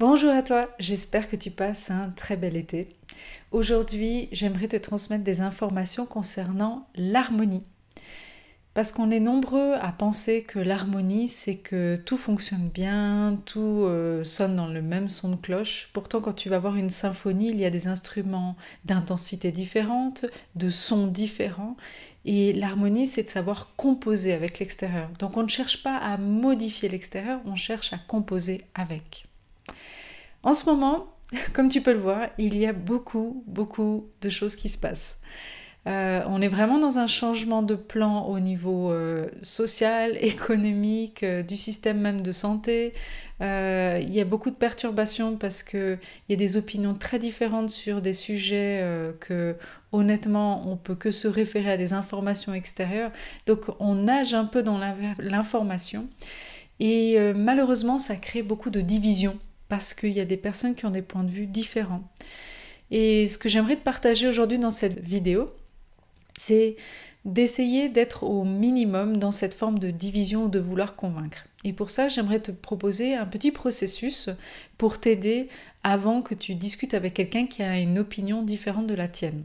Bonjour à toi, j'espère que tu passes un très bel été. Aujourd'hui, j'aimerais te transmettre des informations concernant l'harmonie. Parce qu'on est nombreux à penser que l'harmonie, c'est que tout fonctionne bien, tout sonne dans le même son de cloche. Pourtant, quand tu vas voir une symphonie, il y a des instruments d'intensité différente, de sons différents. Et l'harmonie, c'est de savoir composer avec l'extérieur. Donc on ne cherche pas à modifier l'extérieur, on cherche à composer avec. En ce moment, comme tu peux le voir, il y a beaucoup de choses qui se passent. On est vraiment dans un changement de plan au niveau social, économique, du système même de santé. Il y a beaucoup de perturbations parce qu'il y a des opinions très différentes sur des sujets que honnêtement on peut que se référer à des informations extérieures. Donc on nage un peu dans l'information et malheureusement ça crée beaucoup de divisions parce qu'il y a des personnes qui ont des points de vue différents. Et ce que j'aimerais te partager aujourd'hui dans cette vidéo, c'est d'essayer d'être au minimum dans cette forme de division ou de vouloir convaincre. Et pour ça, j'aimerais te proposer un petit processus pour t'aider avant que tu discutes avec quelqu'un qui a une opinion différente de la tienne.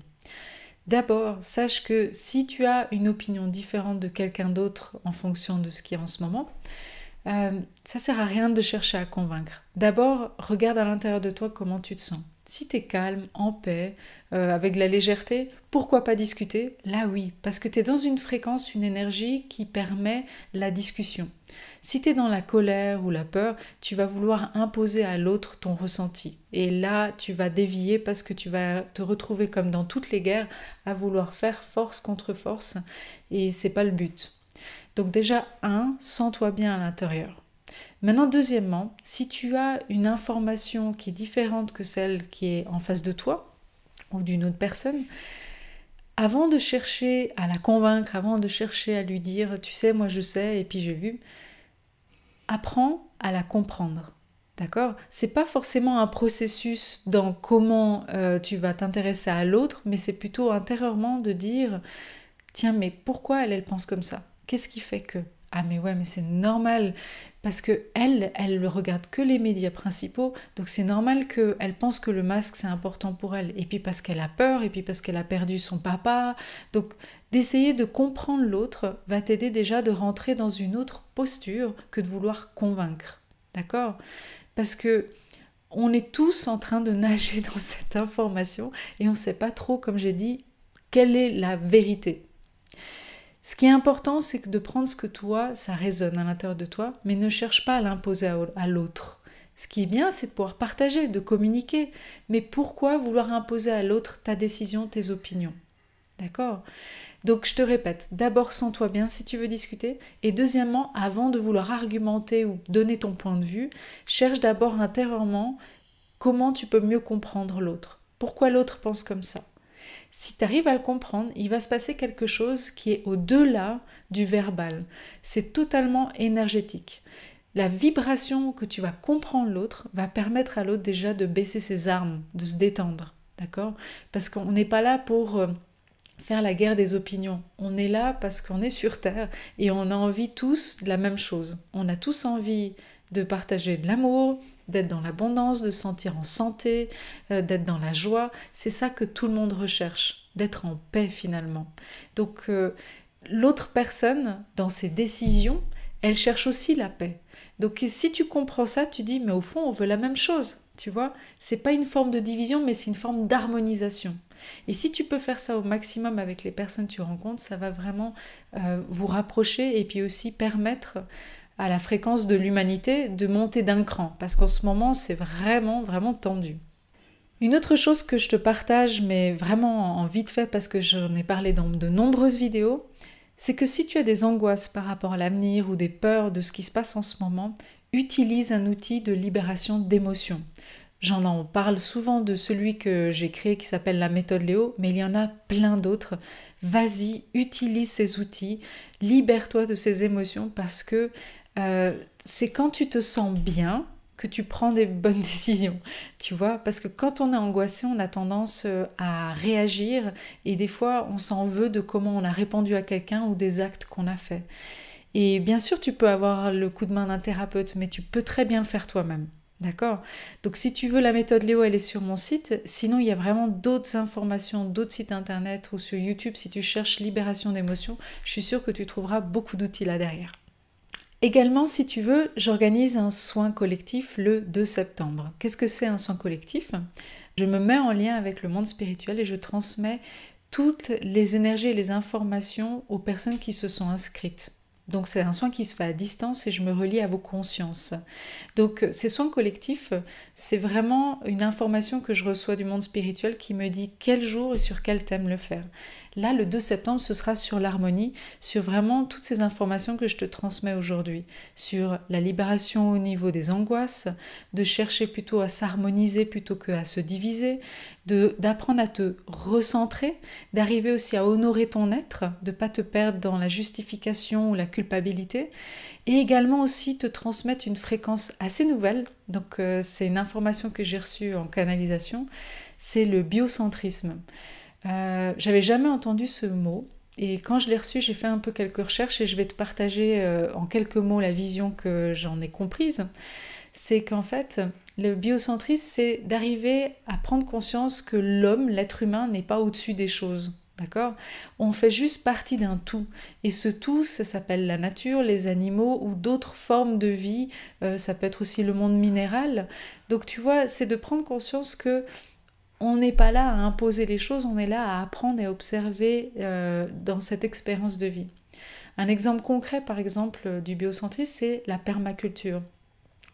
D'abord, sache que si tu as une opinion différente de quelqu'un d'autre en fonction de ce qui est en ce moment, ça sert à rien de chercher à convaincre. D'abord, regarde à l'intérieur de toi comment tu te sens. Si tu es calme, en paix, avec de la légèreté, pourquoi pas discuter? Là oui, parce que tu es dans une fréquence, une énergie qui permet la discussion. Si tu es dans la colère ou la peur, tu vas vouloir imposer à l'autre ton ressenti. Et là, tu vas dévier parce que tu vas te retrouver comme dans toutes les guerres à vouloir faire force contre force et c'est pas le but. Donc déjà, sens-toi bien à l'intérieur. Maintenant, deuxièmement, si tu as une information qui est différente que celle qui est en face de toi ou d'une autre personne, avant de chercher à la convaincre, avant de chercher à lui dire « tu sais, moi je sais et puis j'ai vu », apprends à la comprendre. D'accord? C'est pas forcément un processus dans comment tu vas t'intéresser à l'autre, mais c'est plutôt intérieurement de dire « tiens, mais pourquoi elle pense comme ça? Qu'est-ce qui fait que… » Ah mais ouais, mais c'est normal, parce que elle ne regarde que les médias principaux, donc c'est normal qu'elle pense que le masque c'est important pour elle, et puis parce qu'elle a peur, et puis parce qu'elle a perdu son papa, donc d'essayer de comprendre l'autre va t'aider déjà de rentrer dans une autre posture que de vouloir convaincre, d'accord? Parce que on est tous en train de nager dans cette information, et on ne sait pas trop, comme j'ai dit, quelle est la vérité. Ce qui est important, c'est que de prendre ce que toi, ça résonne à l'intérieur de toi, mais ne cherche pas à l'imposer à l'autre. Ce qui est bien, c'est de pouvoir partager, de communiquer. Mais pourquoi vouloir imposer à l'autre ta décision, tes opinions? D'accord? Donc je te répète, d'abord sens-toi bien si tu veux discuter, et deuxièmement, avant de vouloir argumenter ou donner ton point de vue, cherche d'abord intérieurement comment tu peux mieux comprendre l'autre. Pourquoi l'autre pense comme ça? Si tu arrives à le comprendre, il va se passer quelque chose qui est au-delà du verbal. C'est totalement énergétique. La vibration que tu vas comprendre l'autre va permettre à l'autre déjà de baisser ses armes, de se détendre. D'accord? Parce qu'on n'est pas là pour faire la guerre des opinions. On est là parce qu'on est sur Terre et on a envie tous de la même chose. On a tous envie de partager de l'amour, d'être dans l'abondance, de se sentir en santé, d'être dans la joie. C'est ça que tout le monde recherche, d'être en paix finalement. Donc l'autre personne, dans ses décisions, elle cherche aussi la paix. Donc si tu comprends ça, tu dis mais au fond on veut la même chose, tu vois. C'est pas une forme de division mais c'est une forme d'harmonisation. Et si tu peux faire ça au maximum avec les personnes que tu rencontres, ça va vraiment vous rapprocher et puis aussi permettre à la fréquence de l'humanité de monter d'un cran, parce qu'en ce moment c'est vraiment tendu. Une autre chose que je te partage, mais vraiment en vite fait parce que j'en ai parlé dans de nombreuses vidéos, c'est que si tu as des angoisses par rapport à l'avenir ou des peurs de ce qui se passe en ce moment, utilise un outil de libération d'émotions. J'en en parle souvent de celui que j'ai créé qui s'appelle la méthode Léo, mais il y en a plein d'autres. Vas-y, utilise ces outils, libère-toi de ces émotions parce que c'est quand tu te sens bien que tu prends des bonnes décisions, tu vois, parce que quand on est angoissé, on a tendance à réagir et des fois on s'en veut de comment on a répondu à quelqu'un ou des actes qu'on a fait. Et bien sûr, tu peux avoir le coup de main d'un thérapeute, mais tu peux très bien le faire toi-même. D'accord? Donc si tu veux la méthode Léo, elle est sur mon site. Sinon, il y a vraiment d'autres informations, d'autres sites internet ou sur YouTube. Si tu cherches libération d'émotions, je suis sûre que tu trouveras beaucoup d'outils là derrière. Également, si tu veux, j'organise un soin collectif le 2 septembre. Qu'est-ce que c'est un soin collectif? Je me mets en lien avec le monde spirituel et je transmets toutes les énergies et les informations aux personnes qui se sont inscrites. Donc c'est un soin qui se fait à distance et je me relie à vos consciences. Donc ces soins collectifs, c'est vraiment une information que je reçois du monde spirituel qui me dit quel jour et sur quel thème le faire. Là, le 2 septembre, ce sera sur l'harmonie, sur vraiment toutes ces informations que je te transmets aujourd'hui, sur la libération au niveau des angoisses, de chercher plutôt à s'harmoniser plutôt qu'à se diviser, d'apprendre à te recentrer, d'arriver aussi à honorer ton être, de ne pas te perdre dans la justification ou la culpabilité, et également aussi te transmettre une fréquence assez nouvelle. Donc c'est une information que j'ai reçue en canalisation, c'est le biocentrisme. J'avais jamais entendu ce mot et quand je l'ai reçu, j'ai fait un peu quelques recherches et je vais te partager en quelques mots la vision que j'en ai comprise. C'est qu'en fait, le biocentrisme, c'est d'arriver à prendre conscience que l'homme, l'être humain, n'est pas au-dessus des choses. D'accord? On fait juste partie d'un tout. Et ce tout, ça s'appelle la nature, les animaux ou d'autres formes de vie. Ça peut être aussi le monde minéral. Donc tu vois, c'est de prendre conscience que on n'est pas là à imposer les choses, on est là à apprendre et observer dans cette expérience de vie. Un exemple concret, par exemple, du biocentrisme, c'est la permaculture.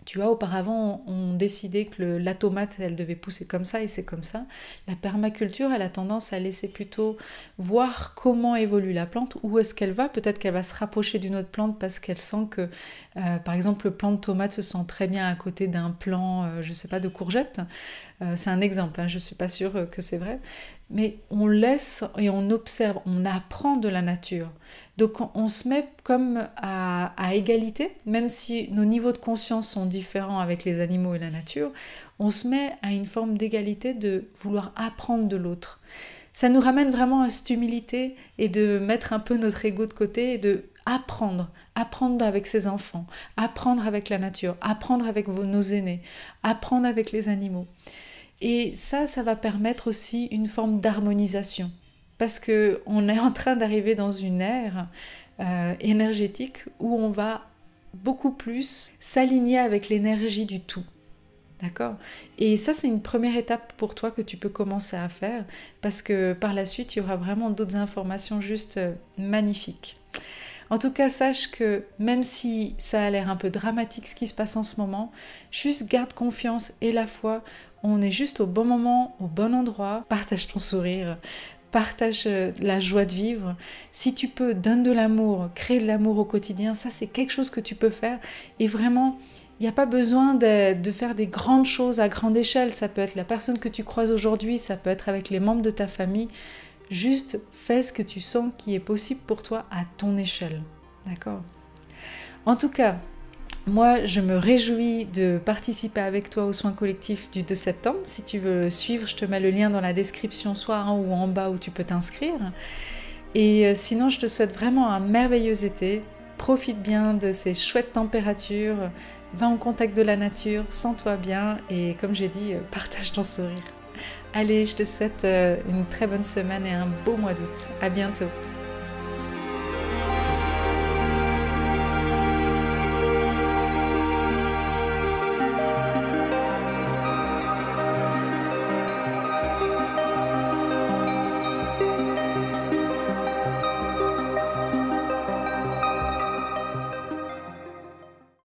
Tu vois, auparavant, on décidait que la tomate, elle devait pousser comme ça et c'est comme ça. La permaculture, elle a tendance à laisser plutôt voir comment évolue la plante, où est-ce qu'elle va. Peut-être qu'elle va se rapprocher d'une autre plante parce qu'elle sent que, par exemple, le plant de tomate se sent très bien à côté d'un plant, je ne sais pas, de courgettes. C'est un exemple, hein, je ne suis pas sûre que c'est vrai. Mais on laisse et on observe, on apprend de la nature. Donc on se met comme à égalité, même si nos niveaux de conscience sont différents avec les animaux et la nature, on se met à une forme d'égalité de vouloir apprendre de l'autre. Ça nous ramène vraiment à cette humilité et de mettre un peu notre ego de côté et de apprendre avec ses enfants, apprendre avec la nature, apprendre avec nos aînés, apprendre avec les animaux. Et ça va permettre aussi une forme d'harmonisation. Parce qu'on est en train d'arriver dans une ère énergétique où on va beaucoup plus s'aligner avec l'énergie du tout. D'accord? Et ça, c'est une première étape pour toi que tu peux commencer à faire parce que par la suite, il y aura vraiment d'autres informations juste magnifiques. En tout cas, sache que même si ça a l'air un peu dramatique ce qui se passe en ce moment, juste garde confiance et la foi. On est juste au bon moment, au bon endroit. Partage ton sourire, partage la joie de vivre. Si tu peux, donne de l'amour, crée de l'amour au quotidien. Ça, c'est quelque chose que tu peux faire. Et vraiment, il n'y a pas besoin de faire des grandes choses à grande échelle. Ça peut être la personne que tu croises aujourd'hui, ça peut être avec les membres de ta famille. Juste fais ce que tu sens qui est possible pour toi à ton échelle. D'accord? En tout cas, moi, je me réjouis de participer avec toi au soin collectif du 2 septembre. Si tu veux suivre, je te mets le lien dans la description, soit en haut ou en bas où tu peux t'inscrire. Et sinon, je te souhaite vraiment un merveilleux été. Profite bien de ces chouettes températures. Va en contact de la nature, sens-toi bien et comme j'ai dit, partage ton sourire. Allez, je te souhaite une très bonne semaine et un beau mois d'août. À bientôt.